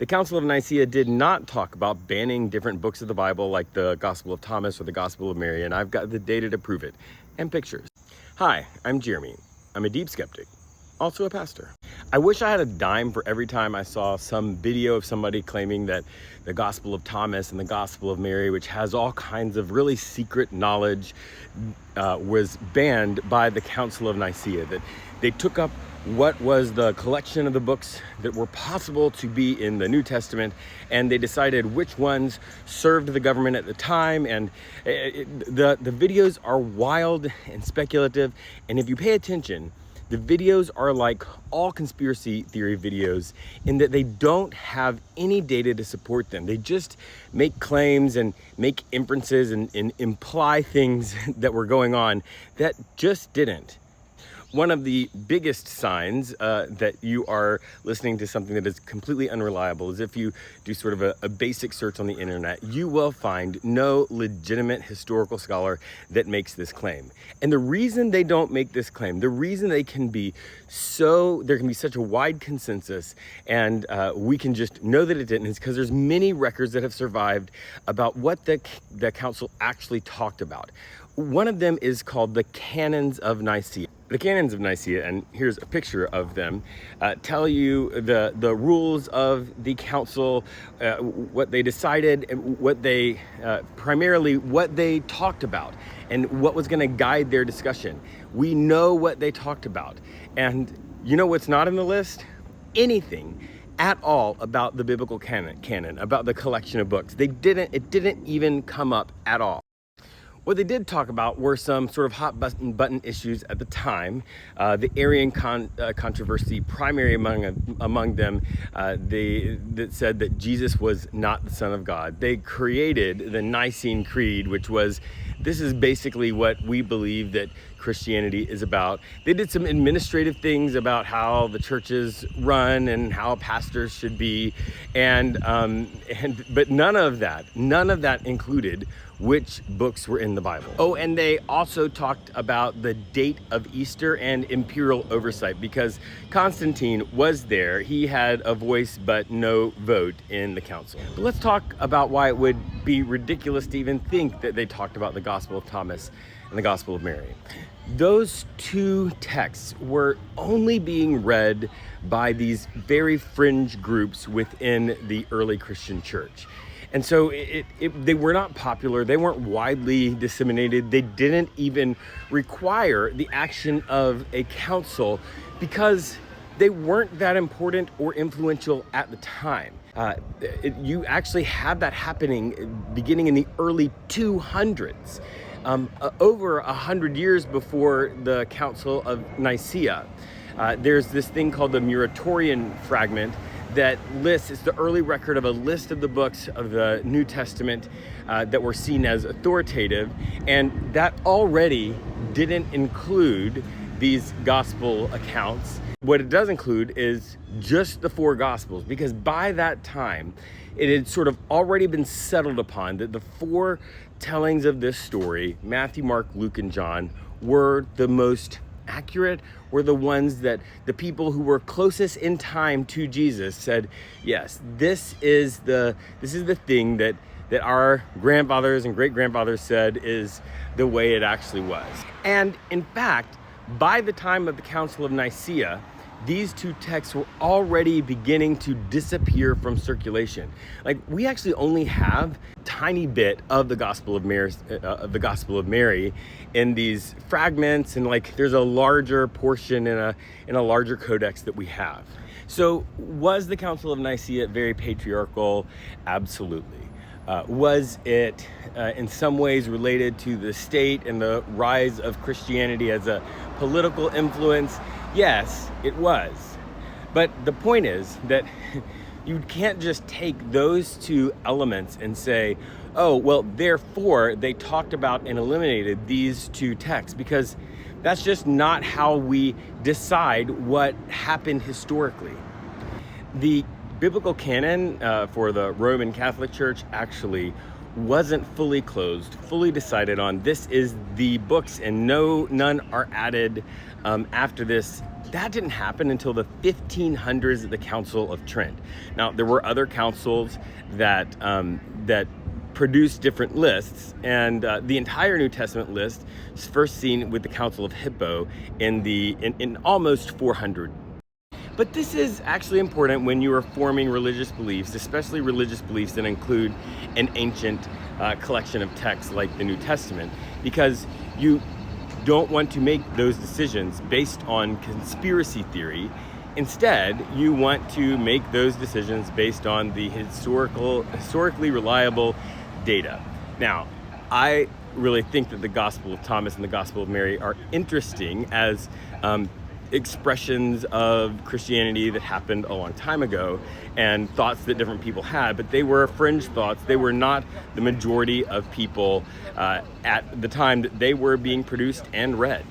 The Council of Nicea did not talk about banning different books of the Bible like the Gospel of Thomas or the Gospel of Mary, and I've got the data to prove it, and pictures. Hi, I'm Jeremy. I'm a deep skeptic, also a pastor. I wish I had a dime for every time I saw some video of somebody claiming that the Gospel of Thomas and the Gospel of Mary, which has all kinds of really secret knowledge, was banned by the Council of Nicea, that they took up what was the collection of the books that were possible to be in the New Testament, and they decided which ones served the government at the time. And the videos are wild and speculative, and if you pay attention, the videos are like all conspiracy theory videos in that they don't have any data to support them. They just make claims and make inferences and imply things that were going on that just didn't. One of the biggest signs that you are listening to something that is completely unreliable is if you do sort of a basic search on the internet, you will find no legitimate historical scholar that makes this claim. And the reason they don't make this claim, the reason there can be such a wide consensus and we can just know that it didn't, is because there's many records that have survived about what the council actually talked about. One of them is called the Canons of Nicea. The Canons of Nicea, and here's a picture of them, tell you the rules of the council, what they decided, and what they primarily what they talked about, and what was going to guide their discussion. We know what they talked about, and you know what's not in the list? Anything at all about the biblical canon, about the collection of books. It didn't even come up at all. What they did talk about were some sort of hot button issues at the time. The Arian controversy, primary among them, that said that Jesus was not the Son of God. They created the Nicene Creed, which was, this is basically what we believe that Christianity is about. They did some administrative things about how the churches run and how pastors should be, but none of that included which books were in the Bible. Oh, and they also talked about the date of Easter and imperial oversight, because Constantine was there. He had a voice but no vote in the council. But let's talk about why it would be ridiculous to even think that they talked about the Gospel of Thomas and the Gospel of Mary. Those two texts were only being read by these very fringe groups within the early Christian church. And so they were not popular, they weren't widely disseminated, they didn't even require the action of a council because they weren't that important or influential at the time. You actually have that happening beginning in the early 200s, over 100 years before the Council of Nicea. There's this thing called the Muratorian fragment that lists, it's the early record of a list of the books of the New Testament that were seen as authoritative, and that already didn't include these gospel accounts. What it does include is just the four gospels, because by that time it had sort of already been settled upon that the four tellings of this story, Matthew, Mark, Luke, and John, were the most accurate, were the ones that the people who were closest in time to Jesus said, yes, this is the thing that our grandfathers and great-grandfathers said is the way it actually was. And in fact, by the time of the Council of Nicea, these two texts were already beginning to disappear from circulation. Like, we actually only have a tiny bit of the Gospel of Mary, in these fragments, and like there's a larger portion in a larger codex that we have. So was the Council of Nicea very patriarchal? Absolutely. Was it in some ways related to the state and the rise of Christianity as a political influence? Yes, it was. But the point is that you can't just take those two elements and say, oh, well, therefore they talked about and eliminated these two texts, because that's just not how we decide what happened historically. The biblical canon for the Roman Catholic Church actually wasn't fully closed, fully decided on. This is the books, and none are added after this. That didn't happen until the 1500s at the Council of Trent. Now, there were other councils that produced different lists, and the entire New Testament list is first seen with the Council of Hippo in almost 400. But this is actually important when you are forming religious beliefs, especially religious beliefs that include an ancient collection of texts like the New Testament, because you don't want to make those decisions based on conspiracy theory. Instead, you want to make those decisions based on the historically reliable data. Now, I really think that the Gospel of Thomas and the Gospel of Mary are interesting as expressions of Christianity that happened a long time ago and thoughts that different people had, but they were fringe thoughts. They were not the majority of people at the time that they were being produced and read.